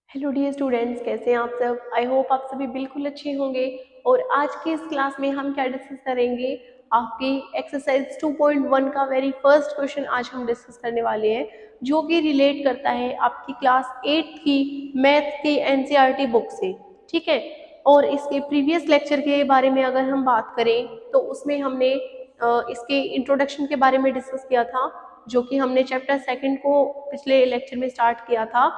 Hello dear students, कैसे हैं आप सब। आई होप आप सभी बिल्कुल अच्छे होंगे। और आज की इस क्लास में हम क्या डिस्कस करेंगे, आपकी एक्सरसाइज 2.1 का वेरी फर्स्ट क्वेश्चन आज हम डिस्कस करने वाले हैं, जो कि रिलेट करता है आपकी क्लास 8 की मैथ की एनसीईआरटी बुक से। ठीक है। और इसके प्रीवियस लेक्चर के बारे में अगर हम बात करें तो उसमें हमने इसके इंट्रोडक्शन के बारे में डिस्कस किया था, जो कि हमने चैप्टर सेकंड को पिछले लेक्चर में स्टार्ट किया था,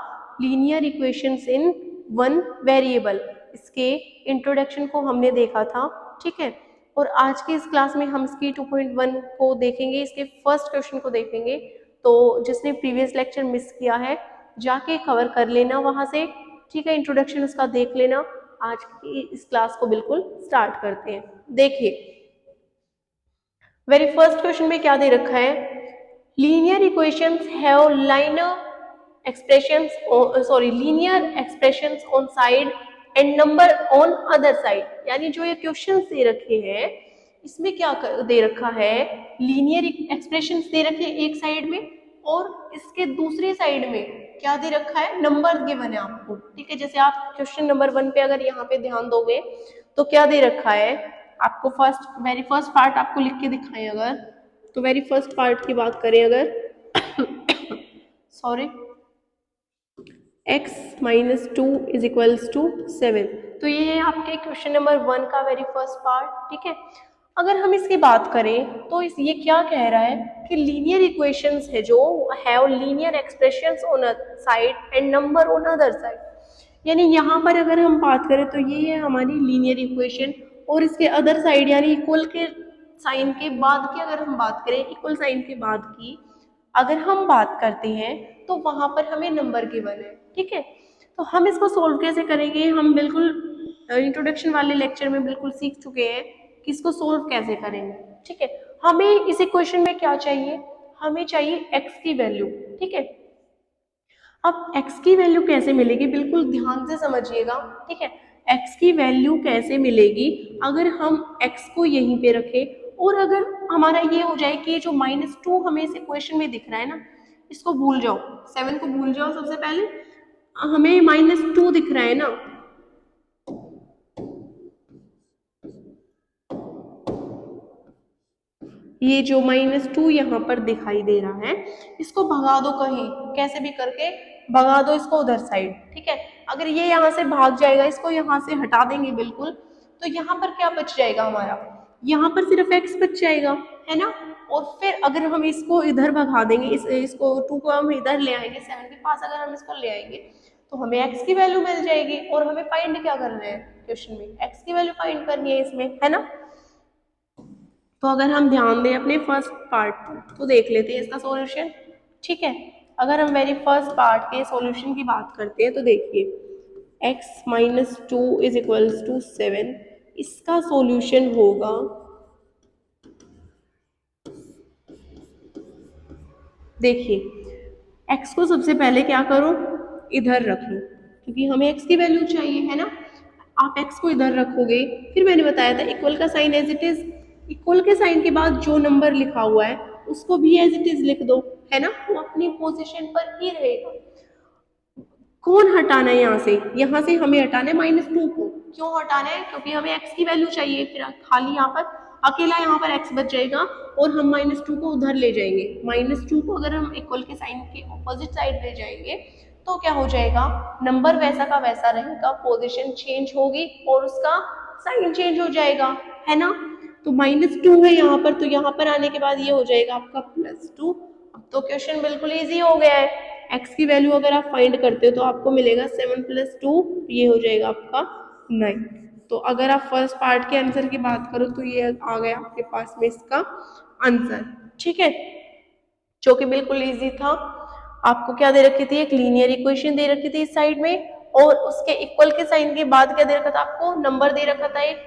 linear equations in one variable. इसके इंट्रोडक्शन को हमने देखा था। ठीक है। और आज की इस क्लास में हम इसकी 2.1 को देखेंगे, इसके फर्स्ट क्वेश्चन को देखेंगे। तो जिसने प्रीवियस लेक्चर मिस किया है जाके कवर कर लेना वहां से। ठीक है, इंट्रोडक्शन उसका देख लेना। आज की इस क्लास को बिल्कुल स्टार्ट करते हैं। देखिए, वेरी फर्स्ट क्वेश्चन में क्या दे रखा है, linear equations have liner expressions linear expressions on side and number on other side। यानी जो ये क्वेश्चंस दे रखे हैं इसमें क्या दे रखा है, लीनियर एक्सप्रेशंस दे रखे हैं एक साइड में, और इसके दूसरी साइड में क्या दे रखा है, नंबर गिवन है आपको। ठीक है, जैसे आप क्वेश्चन नंबर 1 पे अगर यहाँ पे ध्यान दोगे तो क्या दे रखा है आपको, वेरी फर्स्ट पार्ट आपको लिख के दिखाएं अगर, तो वेरी फर्स्ट पार्ट की बात करें अगर sorry, x minus 2 is equals to 7। तो ये है आपके क्वेश्चन नंबर 1 का वेरी फर्स्ट पार्ट। ठीक है। अगर हम इसकी बात करें तो ये क्या कह रहा है कि लीनियर इक्वेशंस है जो have linear expressions on a side and number on other side. यानी यहाँ पर अगर हम बात करें तो ये है हमारी लीनियर इक्वेशन, और इसके अदर साइड यानी इक्वल के साइन के बाद की अगर हम बात करें, इक्वल साइन के बाद की अगर हम बात करते हैं तो वहां पर हमें नंबर गिवन है। ठीक है। तो हम इसको सोल्व कैसे करेंगे, हम बिल्कुल इंट्रोडक्शन वाले लेक्चर में बिल्कुल सीख चुके हैं कि इसको सोल्व कैसे करेंगे। ठीक है। हमें इस इक्वेशन में क्या चाहिए, हमें चाहिए x की वैल्यू। ठीक है। अब x की वैल्यू कैसे मिलेगी, बिल्कुल ध्यान से समझिएगा। ठीक है। x की वैल्यू कैसे मिलेगी, अगर हम x को यहीं पे रखें और अगर हमारा ये हो जाए कि जो -2 हमें इस इक्वेशन में दिख रहा है ना, इसको भूल जाओ, 7 को भूल जाओ। सबसे पहले हमें -2 दिख रहा है ना, ये जो -2 यहाँ पर दिखाई दे रहा है, इसको भगा दो कहीं, कैसे भी करके भगा दो इसको उधर साइड। ठीक है। अगर ये यहाँ से भाग जाएगा, इसको यहाँ से हटा देंगे बिल्कुल, तो यहाँ पर क्या बच जाएगा हमारा, यहाँ पर सिर्फ x बच जाएगा, है ना। और फिर अगर हम इसको इधर भगा देंगे, इसको 2 को हम इधर ले आएंगे, 7 के पास अगर हम इसको ले आएंगे तो हमें x की वैल्यू मिल जाएगी। और हमें फाइंड क्या करना है, क्वेश्चन में x की वैल्यू फाइंड करनी है इसमें, है ना। तो अगर हम ध्यान दें अपने फर्स्ट पार्ट पर तो देख लेते हैं इसका सॉल्यूशन। ठीक है। अगर हम वेरी फर्स्ट पार्ट के सॉल्यूशन की बात करते हैं तो देखिए, x minus 2 is equals to 7, इसका सॉल्यूशन होगा, देखिए x को सबसे पहले क्या करो, इधर रख लो, क्योंकि हमें x की वैल्यू चाहिए, है ना। आप x को इधर रखोगे, फिर मैंने बताया था इक्वल का sign as it is, equal के साइन के बाद जो नंबर लिखा हुआ है उसको भी एज इट इज लिख दो, है ना, वो अपनी पोजीशन पर ही रहेगा। कौन हटाना है यहाँ से हमें हटाना है -2 को। क्यों हटाना है, क्योंकि हमें x की वैल्यू चाहिए, फिर खाली यहाँ पर अकेला यहाँ पर x बच जाएगा और हम -2 को उधर ले जाएंगे। -2 को अगर हम इक्वल के साइन के ऑपोजिट साइड ले जाएंगे तो क्या हो जाएगा, नंबर वैसा का वैसा रहेगा, पोजीशन चेंज होगी और उसका साइन चेंज हो जाएगा, है ना। तो -2 है यहाँ पर, तो यहाँ पर आने के बाद ये हो जाएगा आपका +2। अब तो क्वेश्चन बिल्कुल ईजी हो गया है। x की वैल्यू अगर आप फाइंड करते हो तो आपको मिलेगा 7 + 2, ये हो जाएगा आपका 9। तो अगर आप फर्स्ट पार्ट के आंसर की बात करो तो ये आ गया आपके पास में इसका आंसर। ठीक है, जो कि बिल्कुल इजी था। आपको क्या दे रखी थी, एक लीनियर इक्वेशन दे रखी थी इस साइड में, और उसके इक्वल के साइन के बाद क्या दे रखा था आपको, नंबर दे रखा था एक,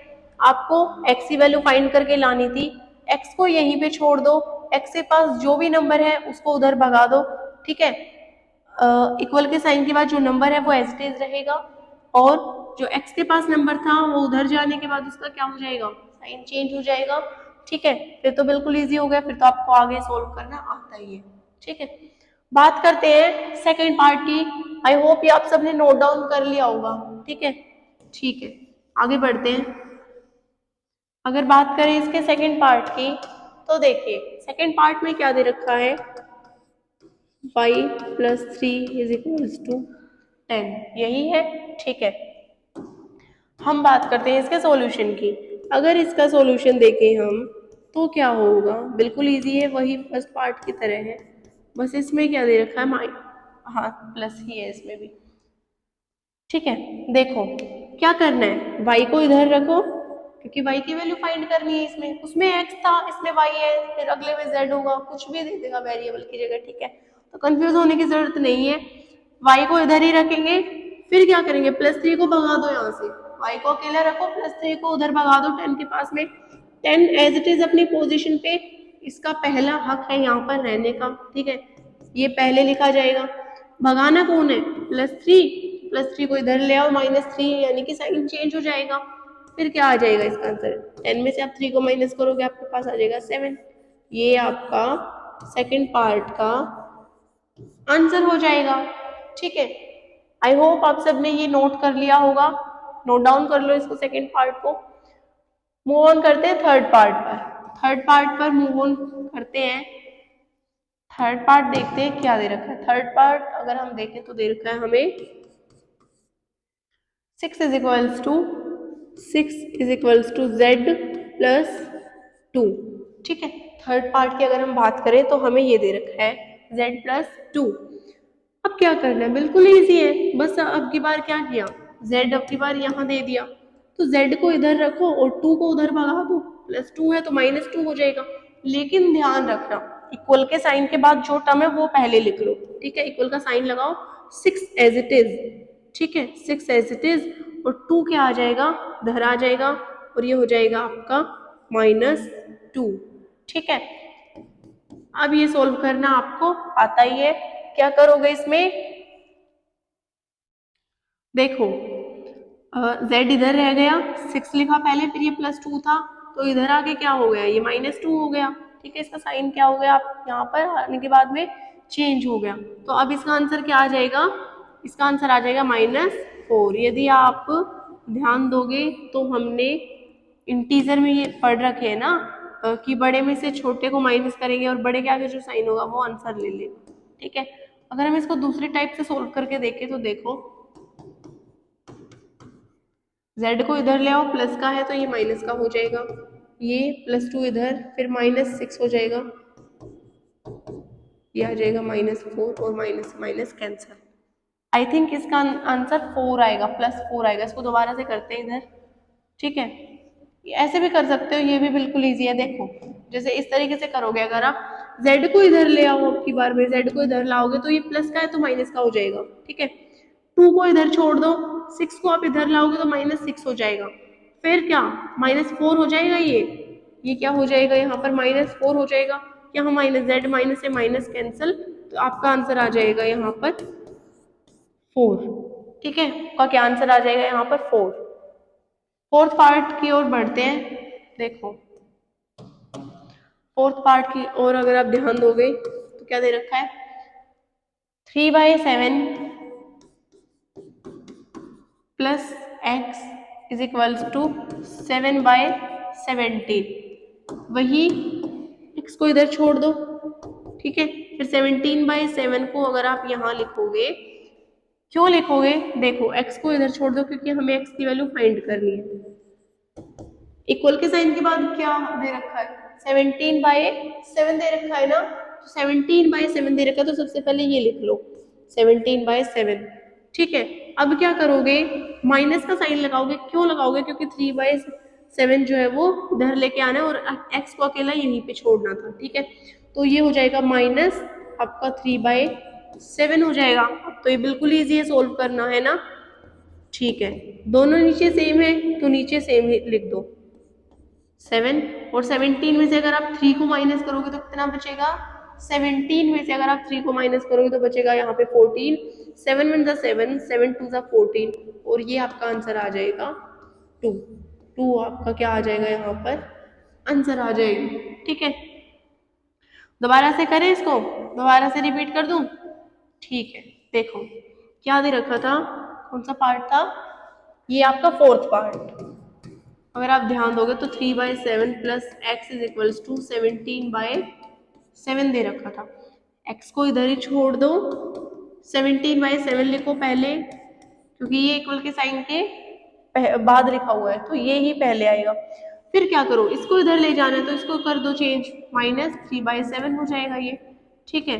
आपको x की वैल्यू फाइंड करके लानी थी। x को यहीं पे छोड़ दो, x के पास जो भी नंबर है उसको उधर भगा दो। ठीक है। इक्वल के साइन के बाद जो नंबर है वो एज इट इज रहेगा, और जो x के पास नंबर था वो उधर जाने के बाद उसका क्या हो जाएगा, साइन चेंज हो जाएगा। ठीक है, फिर तो बिल्कुल इजी हो गया, फिर तो आपको आगे सोल्व करना आता ही है। ठीक है, बात करते हैं सेकंड पार्ट की। आई होप ये आप सबने नोट डाउन कर लिया होगा। ठीक है, ठीक है, आगे बढ़ते हैं। अगर बात करें इसके सेकंड पार्ट की, तो देखिए सेकंड पार्ट में क्या दे रखा है, y plus 3 is equals to 10, यही है। ठीक है, हम बात करते हैं इसके सॉल्यूशन की। अगर इसका सॉल्यूशन देखें हम, तो क्या होगा, बिल्कुल इजी है, वही फर्स्ट पार्ट की तरह है, बस इसमें क्या दे रखा है, हाँ प्लस ही है इसमें भी। ठीक है, देखो क्या करना है, y को इधर रखो क्योंकि y की वैल्यू फाइंड करनी है इसमें, उसमें x था इसमें y है, फिर अगले में z होगा, कुछ भी दे देगा वेरिएबल की जगह। ठीक है, तो कंफ्यूज होने की जरूरत नहीं है, y को इधर ही रखेंगे। फिर क्या करेंगे, प्लस 3 को भगा दो यहाँ से, y को अकेला रखो, प्लस 3 को उधर भगा दो 10 के पास में। 10 एज इट इज अपनी पोजीशन पे, इसका पहला हक है यहाँ पर रहने का। ठीक है, ये पहले लिखा जाएगा। भगाना कौन है, प्लस 3, प्लस 3 को इधर ले आओ, माइनस 3, यानी कि साइन चेंज हो जाएगा। फिर क्या आ जाएगा इसका आंसर, 10 में से आप 3 को माइनस करोगे आपके पास आ जाएगा 7। ये आपका सेकंड पार्ट का आंसर हो जाएगा। ठीक है, आई होप आप सबने ये नोट कर लिया होगा, नोट डाउन कर लो इसको सेकंड पार्ट को। मूव ऑन करते हैं थर्ड पार्ट पर, थर्ड पार्ट पर मूव ऑन करते हैं। थर्ड पार्ट देखते हैं क्या दे रखा है। थर्ड पार्ट अगर हम देखें तो दे रखा है हमें 6 is equals to z plus 2। ठीक है, थर्ड पार्ट की अगर हम बात करें तो हमें ये दे रखा है z प्लस 2। अब क्या करना है, बिल्कुल इजी है, बस अब की बार क्या किया, z अब की बार यहाँ दे दिया, तो z को इधर रखो और 2 को उधर भगा दो, प्लस 2 है तो माइनस 2 हो जाएगा। लेकिन ध्यान रखना, इक्वल के साइन के बाद जो टर्म है वो पहले लिख लो। ठीक है, इक्वल का साइन लगाओ, 6 एज इट इज। ठीक है, 6 एज इट इज, और 2 क्या आ जाएगा, इधर आ जाएगा, और ये हो जाएगा आपका -2। ठीक है, अब ये सोल्व करना आपको आता ही है। क्या करोगे इसमें, देखो z इधर रह गया, 6 लिखा पहले, फिर ये +2 था, तो इधर आके क्या हो गया, ये -2 हो गया। ठीक है, इसका साइन क्या हो गया, आप यहाँ पर आने के बाद में चेंज हो गया। तो अब इसका आंसर क्या आ जाएगा, इसका आंसर आ जाएगा -4। यदि आप ध्यान दोगे तो हमने इंटीजर में ये पढ़ रखे है ना, कि बड़े में से छोटे को माइनस करेंगे और बड़े के आगे जो साइन होगा वो आंसर ले लेगा। ठीक है, अगर हम इसको दूसरे टाइप से सोल्व करके देखें तो देखो, z को इधर ले आओ, प्लस का है तो ये माइनस का हो जाएगा, ये +2 इधर, फिर -6 हो जाएगा, ये आ जाएगा -4, और minus minus cancel. I think इसका आंसर 4 आएगा, +4 आएगा। इसको दोबारा से करते हैं इधर। ठीक है, ऐसे भी कर सकते हो, ये भी बिल्कुल ईजी है। देखो जैसे इस तरीके से करोगे, अगर आप z को इधर ले आओ, अब की बार में z को इधर लाओगे तो ये प्लस का है तो माइनस का हो जाएगा। ठीक है, 2 को इधर छोड़ दो, 6 को आप इधर लाओगे तो -6 हो जाएगा, फिर क्या -4 हो जाएगा, ये क्या हो जाएगा, यहाँ पर -4 हो जाएगा, यहाँ माइनस z, माइनस से माइनस कैंसिल, तो आपका आंसर आ जाएगा यहाँ पर 4। ठीक है, आपका क्या आंसर आ जाएगा यहाँ पर 4। फोर्थ पार्ट की ओर बढ़ते हैं। देखो फोर्थ पार्ट की ओर अगर आप ध्यान दोगे तो क्या दे रखा है, 3/7 plus x is equals to 7/17। वही x को इधर छोड़ दो। ठीक है, फिर 17/7 को अगर आप यहाँ लिखोगे, क्यों लिखोगे, देखो x को इधर छोड़ दो क्योंकि हमें x की वैल्यू फाइंड करनी है। इक्वल के साइन के बाद क्या दे रखा है, 17/7 दे रखा है ना, तो 17/7 दे रखा है, तो सबसे पहले ये लिख लो 17/7। ठीक है, अब क्या करोगे, माइनस का साइन लगाओगे, क्यों लगाओगे, क्योंकि 3/7 जो है वो इधर लेके आना है और x को अकेला यहीं पे छोड़ना था। ठीक है, तो ये हो जाएगा माइनस आपका 3/7 हो जाएगा। अब तो ये बिल्कुल ईजी है सोल्व करना, है ना। ठीक है, दोनों नीचे सेम है तो नीचे सेम ही लिख दो 7, और 17 में से अगर आप 3 को माइनस करोगे तो कितना बचेगा, 17 में से अगर आप 3 को माइनस करोगे तो बचेगा यहाँ पे 14, 7 1 7, 7 2 14, और ये आपका आंसर आ जाएगा 2 आपका क्या आ जाएगा यहाँ पर आंसर आ जाएगा। ठीक है, दोबारा से करें इसको, दोबारा से रिपीट कर दूं। ठीक है, देखो क्या दे रखा था, कौन सा पार्ट था, ये आपका फोर्थ पार्ट। अगर आप ध्यान दोगे तो 3/7 plus x is equals to 17/7 दे रखा था। एक्स को इधर ही छोड़ दो, 17/7 लिखो पहले, क्योंकि ये इक्वल के साइन के बाद लिखा हुआ है तो ये ही पहले आएगा। फिर क्या करो, इसको इधर ले जाना है तो इसको कर दो चेंज, -3/7 हो जाएगा ये। ठीक है,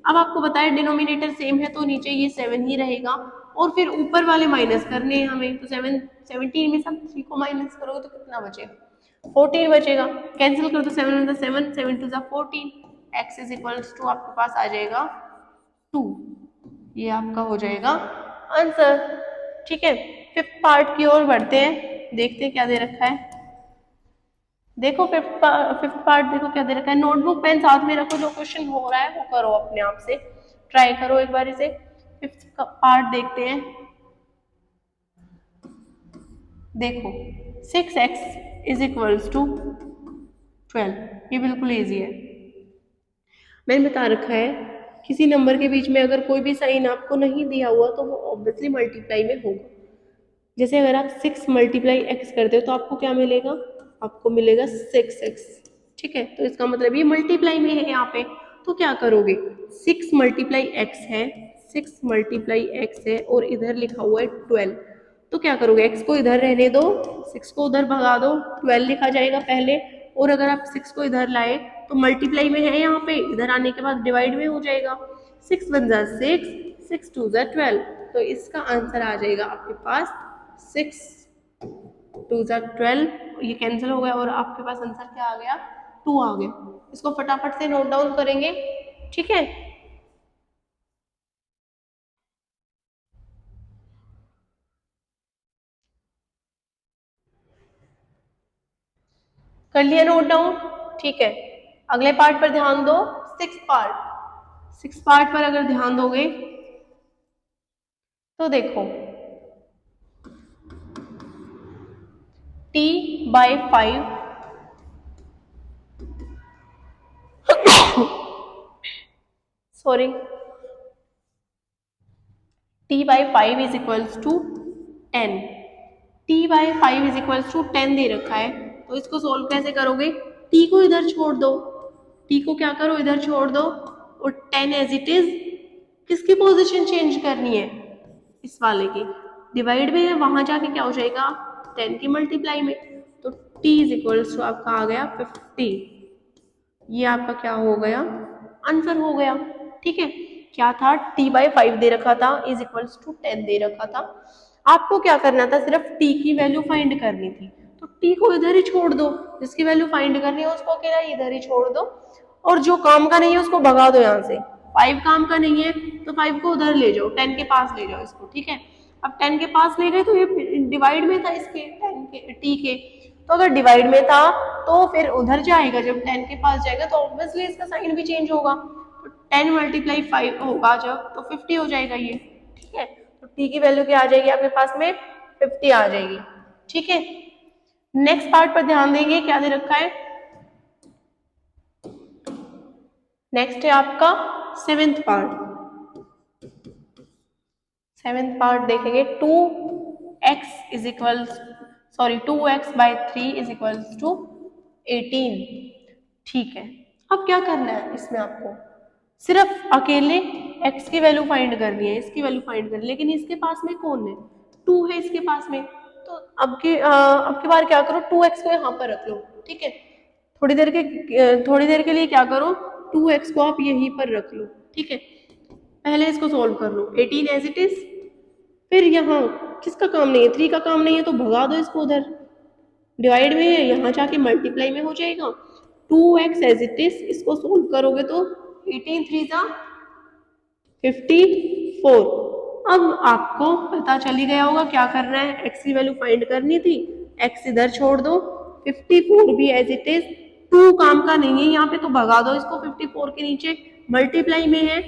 अब आपको बताया डिनोमिनेटर सेम है तो नीचे ये 7 ही रहेगा, और फिर ऊपर वाले माइनस करने हैं हमें, तो 17 में सब 3 को माइनस करोगे तो कितना बचेगा, 14 बचेगा। कैंसिल कर दो, 7 1 7, 7 2 14, एक्स इज इक्वल्स टू आपके पास आ जाएगा 2। ये आपका हो जाएगा आंसर। ठीक है, फिफ्थ पार्ट की ओर बढ़ते हैं, देखते हैं क्या दे रखा है। देखो फिफ्थ पार्ट देखो क्या दे रखा है। नोटबुक पेन साथ में रखो, जो क्वेश्चन हो रहा है वो करो अपने आप से, ट्राई करो एक बार इसे। फिफ्थ पार्ट देखते हैं। देखो 6x इज इक्वल्स टू 12, ये बिल्कुल ईजी है। मैंने बता रखा है किसी नंबर के बीच में अगर कोई भी साइन आपको नहीं दिया हुआ तो वो ऑब्वियसली मल्टीप्लाई में होगा। जैसे अगर आप 6 मल्टीप्लाई x करते हो तो आपको क्या मिलेगा, आपको मिलेगा 6x। ठीक है, तो इसका मतलब ये मल्टीप्लाई में है यहाँ पे। तो क्या करोगे, 6 मल्टीप्लाई x है, 6 मल्टीप्लाई x है और इधर लिखा हुआ है 12। तो क्या करोगे, x को इधर रहने दो, 6 को उधर भगा दो, 12 लिखा जाएगा पहले, और अगर आप 6 को इधर लाए तो मल्टीप्लाई में है यहाँ पे, इधर आने के बाद डिवाइड में हो जाएगा। 6 1 जा 6, 6 2 जा 12, तो इसका आंसर आ जाएगा आपके पास 6 2 जा 12, ये कैंसिल हो गया और आपके पास आंसर क्या आ गया, 2 आ गया। इसको फटाफट से नोट डाउन करेंगे। ठीक है, कर लिया नोट डाउन। ठीक है, अगले पार्ट पर ध्यान दो, सिक्स पार्ट। सिक्स पार्ट पर अगर ध्यान दोगे तो देखो t/5 sorry t/5 is equals to 10। t/5 is equals to 10 दे रखा है, तो इसको सोल्व कैसे करोगे, t को इधर छोड़ दो, t को क्या करो इधर छोड़ दो, और 10 एज इट इज किसकी पोजीशन चेंज करनी है, इस वाले की, डिवाइड में है, वहां जाके क्या हो जाएगा 10 की मल्टीप्लाई में, तो t इज इक्वल्स टू आपका आ गया 50। ये आपका क्या हो गया, आंसर हो गया। ठीक है, क्या था, t/5 दे रखा था इज इक्वल्स टू 10 दे रखा था। आपको क्या करना था, सिर्फ t की वैल्यू फाइंड करनी थी, तो t को इधर ही छोड़ दो, जिसकी वैल्यू फाइंड करनी है उसको अकेला इधर ही छोड़ दो, और जो काम का नहीं है उसको भगा दो यहाँ से। 5 काम का नहीं है तो 5 को उधर ले जाओ, 10 के पास ले जाओ इसको। ठीक है, अब 10 के पास ले गए तो ये डिवाइड में था इसके 10 के t के, तो अगर डिवाइड में था तो फिर उधर जाएगा, जब 10 के पास जाएगा तो ऑब्वियसली इसका साइन भी चेंज होगा, तो 10 मल्टीप्लाई 5 होगा जब, तो 50 हो जाएगा ये। ठीक है, तो t की वैल्यू क्या आ जाएगी आपके पास में, 50 आ जाएगी। ठीक है, नेक्स्ट पार्ट पर ध्यान देंगे, क्या दे रखा है, नेक्स्ट है आपका सेवेंथ पार्ट। सेवेंथ पार्ट देखेंगे, 2x is equal sorry 2x/3 is equals to 18। ठीक है, अब क्या करना है इसमें, आपको सिर्फ अकेले x की वैल्यू फाइंड करनी है, इसकी वैल्यू फाइंड करनी है, लेकिन इसके पास में कौन है, 2 है इसके पास में, तो अब की बार क्या करो, 2x को यहाँ पर रख लो। ठीक है, थोड़ी देर के लिए क्या करो, 2x को आप यहीं पर रख लो। ठीक है, पहले इसको सोल्व कर लो, 18 एज इट इज, फिर यहाँ किसका काम नहीं है, 3 का काम नहीं है तो भगा दो इसको उधर, डिवाइड में है यहाँ जाके मल्टीप्लाई में हो जाएगा, 2x एज इट इज, इसको सोल्व करोगे तो 18 3 जा 54। अब आपको पता चल ही गया होगा क्या करना है, x की वैल्यू फाइंड करनी थी, x इधर छोड़ दो, 54 भी एज इट इज, 2 काम का नहीं है यहाँ पे तो भगा दो इसको, 54 के नीचे मल्टीप्लाई में है,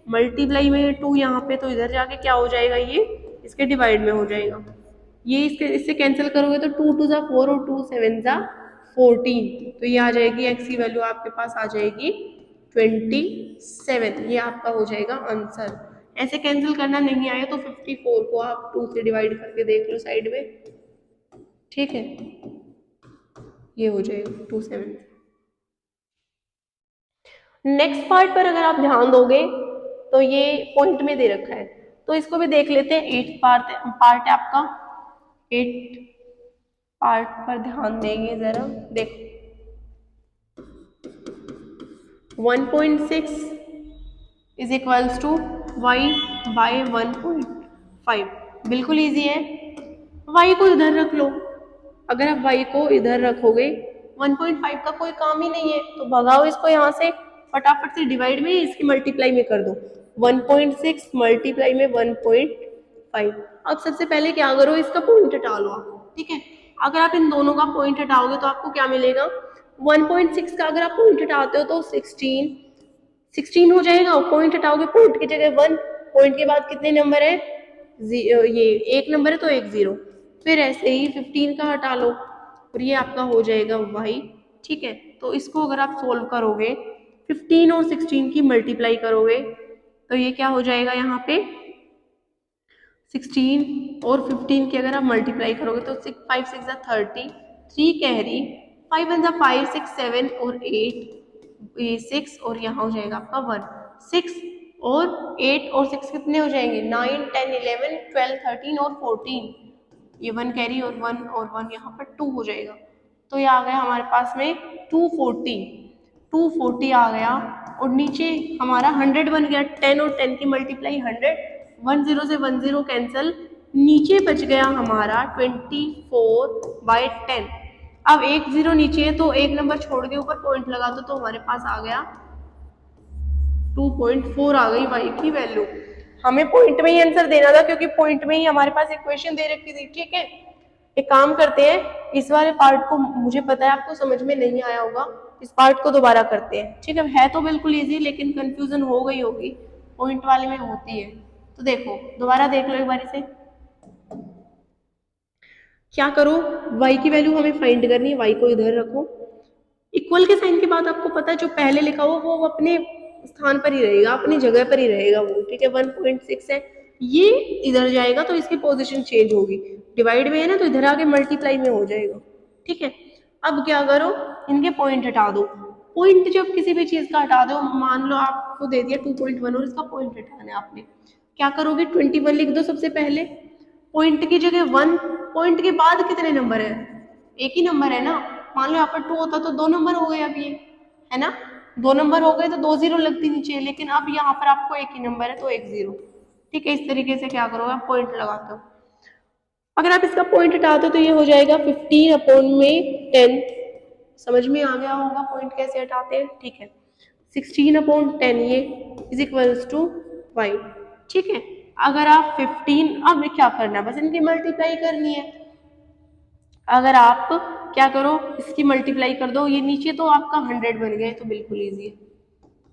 मल्टीप्लाई में है 2 यहाँ पे, तो इधर जाके क्या हो जाएगा, ये इसके डिवाइड में हो जाएगा, ये इससे कैंसिल करोगे तो 2 2 जा 4 और 2 7 जा 14, तो ये आ जाएगी x की वैल्यू आपके पास आ जाएगी 27। ये आपका हो जाएगा आंसर। ऐसे कैंसिल करना नहीं आया तो 54 को आप 2 से डिवाइड करके देख लो साइड में, ठीक है, ये हो जाएगा 270। नेक्स्ट पार्ट पर अगर आप ध्यान दोगे तो ये पॉइंट में दे रखा है, तो इसको भी देख लेते हैं। 8th पार्ट है आपका, 8 पार्ट पर ध्यान देंगे जरा, देखो 1.6 is equals to y by 1.5, बिल्कुल इजी है। वाई को इधर रख लो, अगर आप वाई को इधर रखोगे 1.5 का कोई काम ही नहीं है, तो भगाओ इसको यहाँ से, फटाफट से डिवाइड में इसकी मल्टीप्लाई में कर दो, 1.6 मल्टीप्लाई में 1.5। अब सबसे पहले क्या करो, इसका पॉइंट हटा लो आप, ठीक है। अगर आप इन दोनों का पॉइंट हटाओगे तो आपको क्या मिलेगा, 1.6 का अगर आप पॉइंट हटाते हो तो 16 हो जाएगा, पॉइंट हटाओगे पॉइंट की जगह 1, पॉइंट के बाद कितने नंबर है, ये एक नंबर है तो एक 0, फिर ऐसे ही 15 का हटा लो और ये आपका हो जाएगा y, ठीक है। तो इसको अगर आप सोल्व करोगे 15 और 16 की मल्टीप्लाई करोगे तो ये क्या हो जाएगा, यहाँ पे 16 और 15 की अगर आप मल्टीप्लाई करोगे तो 5 6 30, 3 कैरी, 5 1 5 6 7 और 8, ये 6 और यहाँ हो जाएगा आपका 1, 6 और 8 और 6 कितने हो जाएंगे, 9 10 11 12 13 और 14, ये 1 कैरी और 1 और 1 यहाँ पर 2 हो जाएगा। तो ये आ गया हमारे पास में 240 आ गया, और नीचे हमारा 100 बन गया, 10 और 10 की मल्टीप्लाई 100, 10 से 10 कैंसल, नीचे बच गया हमारा 24/10। अब एक 0 नीचे है तो एक नंबर छोड़ के ऊपर पॉइंट लगा दो, तो हमारे पास आ गया 2.4 आ गई y की वैल्यू। हमें पॉइंट में ही आंसर देना था क्योंकि पॉइंट में ही हमारे पास इक्वेशन दे रखी थी, ठीक है। एक काम करते हैं, इस वाले पार्ट को मुझे पता है आपको समझ में नहीं आया होगा, इस पार्ट को दोबारा करते हैं, ठीक है तो बिल्कुल इजी, लेकिन कंफ्यूजन हो गई होगी, पॉइंट वाले में होती है। तो देखो दोबारा देख लो एक बार इसे, क्या करो, y की वैल्यू हमें फाइंड करनी है, y को इधर रखो, इक्वल के साइन के बाद आपको पता है जो पहले लिखा हो वो अपने स्थान पर ही रहेगा, अपनी जगह पर ही रहेगा वो, ठीक है। 1.6 है, ये इधर जाएगा तो इसकी पोजीशन चेंज होगी, डिवाइड में है ना तो इधर आके मल्टीप्लाई में हो जाएगा, ठीक है। अब क्या करो, इनके पॉइंट हटा दो, पॉइंट जब किसी भी चीज का हटा दो, मान लो आपको दे दिया 2.1 और इसका पॉइंट हटाना है आपने, क्या करोगे 21 लिख दो सबसे पहले, पॉइंट की जगह 1, पॉइंट के बाद कितने नंबर है, एक ही नंबर है ना, मान लो यहाँ पर 2 होता तो 2 नंबर हो गए, अब ये है ना 2 नंबर हो गए तो 2 0 लगती नीचे, लेकिन अब यहाँ पर आपको एक ही नंबर है तो 1 0, ठीक है। इस तरीके से क्या करोगे आप पॉइंट लगाते हो, अगर आप इसका पॉइंट हटाते हो तो ये हो जाएगा 15/10, समझ में आ गया होगा पॉइंट कैसे हटाते हैं, ठीक है। 16/10 ये इज इक्वल्स टू y, ठीक है। अगर आप 15, अब क्या करना है, बस इनकी मल्टीप्लाई करनी है, अगर आप क्या करो इसकी मल्टीप्लाई कर दो, ये नीचे तो आपका 100 बन गया, तो बिल्कुल इजी है,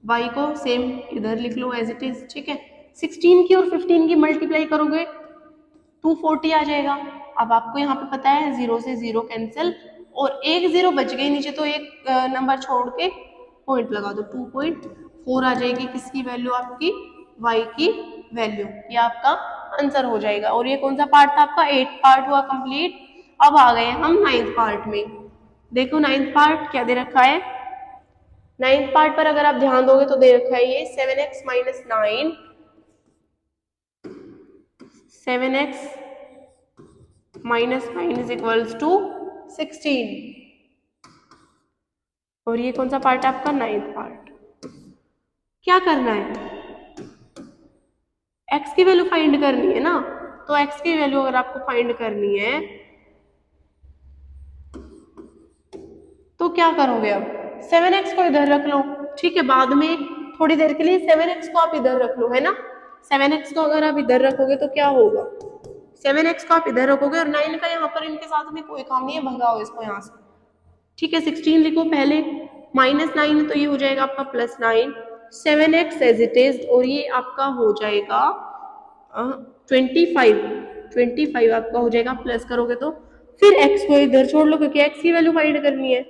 y को सेम इधर लिख लो एज इट इज, ठीक है। 16 की और 15 की मल्टीप्लाई करोगे 240 आ जाएगा। अब आपको यहाँ पे पता है 0 से 0 कैंसिल, और एक 0 बच गई नीचे तो एक नंबर छोड़ के पॉइंट लगा दो, 2.4 आ जाएगी किसकी वैल्यू, आपकी y की वैल्यू, ये आपका आंसर हो जाएगा। और ये कौन सा पार्ट था आपका, 8 पार्ट हुआ कंप्लीट। अब आ गए हम 9th पार्ट में, देखो 9th पार्ट क्या दे रखा है, 9th पार्ट पर अगर आप ध्यान दोगे तो दे रखा है ये 7x - 9, 7x - 9 is equals to 16, और ये कौन सा पार्ट है आपका 9th पार्ट। क्या करना है, x की वैल्यू फाइंड करनी है ना, तो x की वैल्यू अगर आपको फाइंड करनी है तो क्या करोगे, अब 7x को इधर रख लो, ठीक है, बाद में थोड़ी देर के लिए 7x को आप इधर रख लो, है ना। 7x को अगर आप इधर रखोगे तो क्या होगा, 7x को आप इधर रखोगे और 9 का यहाँ पर इनके साथ में कोई काम नहीं है, भगाओ इसको यहाँ से, ठीक है। 16 लिखो पहले, -9 तो ये हो जाएगा आपका +9, 7x एज इट इज, और ये आपका हो जाएगा 25 आपका हो जाएगा, प्लस करोगे तो फिर x को इधर छोड़ लो क्योंकि x की वैल्यू फाइंड करनी है,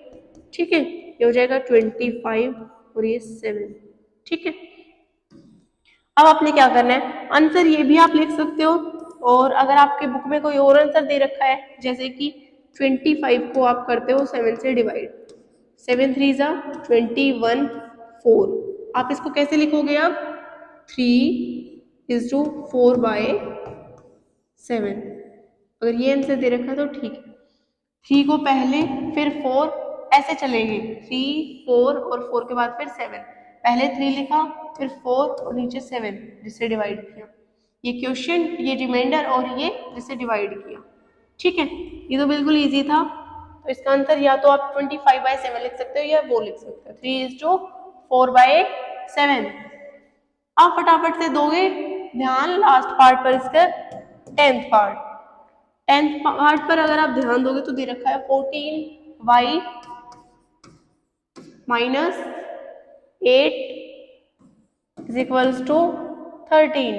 ठीक है। ये हो जाएगा 25 और ये 7, ठीक है। अब आपने क्या करना है, आंसर ये भी आप लिख सकते हो, और अगर आपके बुक में कोई और आंसर दे रखा है जैसे कि 25 को आप करते हो 7 से डिवाइड, 7 3 जा 21 4, आप इसको कैसे लिखोगे अब 3:4/7, अगर ये आंसर दे रखा है तो ठीक है। 3 को पहले फिर 4 ऐसे चलेंगे, 3 4 और 4 के बाद फिर 7, पहले 3 लिखा फिर 4 और नीचे 7 जिससे डिवाइड किया, ये क्वेश्चन ये रिमाइंडर और ये जिससे डिवाइड किया। ठीक है, ये तो बिल्कुल इजी था। तो इसका आंसर या तो आप 25/7 लिख सकते हो या वो लिख सकते हो 3:4/7। आप फटाफट से दोगे ध्यान लास्ट पार्ट पर, इसका 10th पार्ट। 10th पार्ट पर अगर आप ध्यान दोगे तो दे रखा है 14y minus 8 is equals to 13।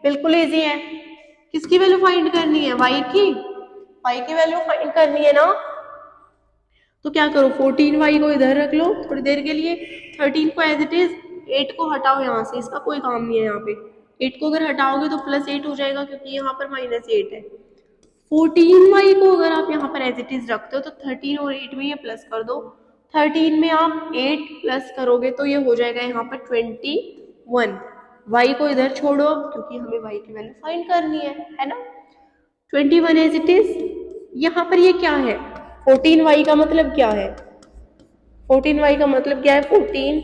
बिल्कुल इजी है। किसकी वैल्यू फाइंड करनी है, y की वैल्यू फाइंड करनी है ना। तो क्या करो 14y को इधर रख लो थोड़ी देर के लिए, 13 को एज इट इज, 8 को हटाओ यहाँ से, इसका कोई काम नहीं है यहाँ पे। 8 को अगर हटाओगे तो +8 हो जाएगा क्योंकि यहाँ पर -8 है। 14y को अगर आप यहाँ पर एज इट इज रखते हो तो 13 और 8 में ये प्लस कर दो, 13 में आप 8 प्लस करोगे तो ये हो जाएगा यहाँ पर 21। y को इधर छोड़ो क्योंकि हमें y की वैल्यू फाइंड करनी है ना। 21 एज इट इज, यहाँ पर ये क्या है 14y का मतलब क्या है, 14y का मतलब क्या है 14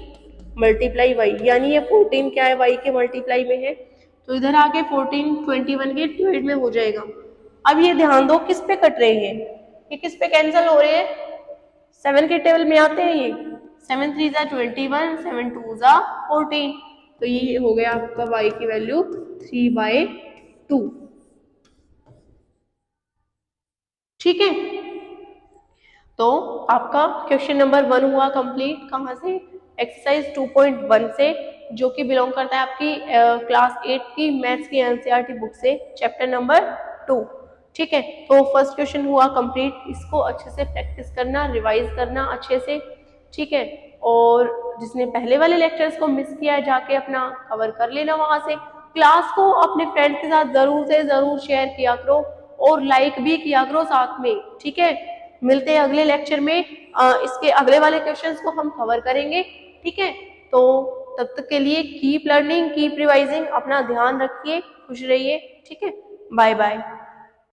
मल्टीप्लाई y, यानी ये 14 क्या है y के मल्टीप्लाई में है, तो इधर आके 14 21 के डिवाइड में हो जाएगा। अब ये ध्यान दो किस पे कट रहे हैं, ये किस पे कैंसिल हो रहे हैं, 7 के टेबल में आते हैं ये, 7 3 जा 21 7 2 जा 14, तो ये हो गया आपका y की वैल्यू 3/2। ठीक है, तो आपका क्वेश्चन नंबर 1 हुआ कंप्लीट, कहाँ से, एक्सरसाइज 2.1 से, जो कि बिलोंग करता है आपकी क्लास 8 की मैथ्स की एनसीईआरटी बुक से, चैप्टर नंबर 2। ठीक है, तो फर्स्ट क्वेश्चन हुआ कंप्लीट, इसको अच्छे से प्रैक्टिस करना, रिवाइज करना अच्छे से। ठीक है, और जिसने पहले वाले लेक्चर्स को मिस किया है जाके अपना कवर कर लेना वहां से। क्लास को अपने फ्रेंड के साथ जरूर से जरूर शेयर किया करो और लाइक भी किया करो साथ में। ठीक है, मिलते हैं अगले लेक्चर में, इसके अगले वाले क्वेश्चंस को हम कवर करेंगे। ठीक है, तो तब तक के लिए कीप लर्निंग कीप रिवाइजिंग, अपना ध्यान रखिए, खुश रहिए। ठीक है, बाय बाय।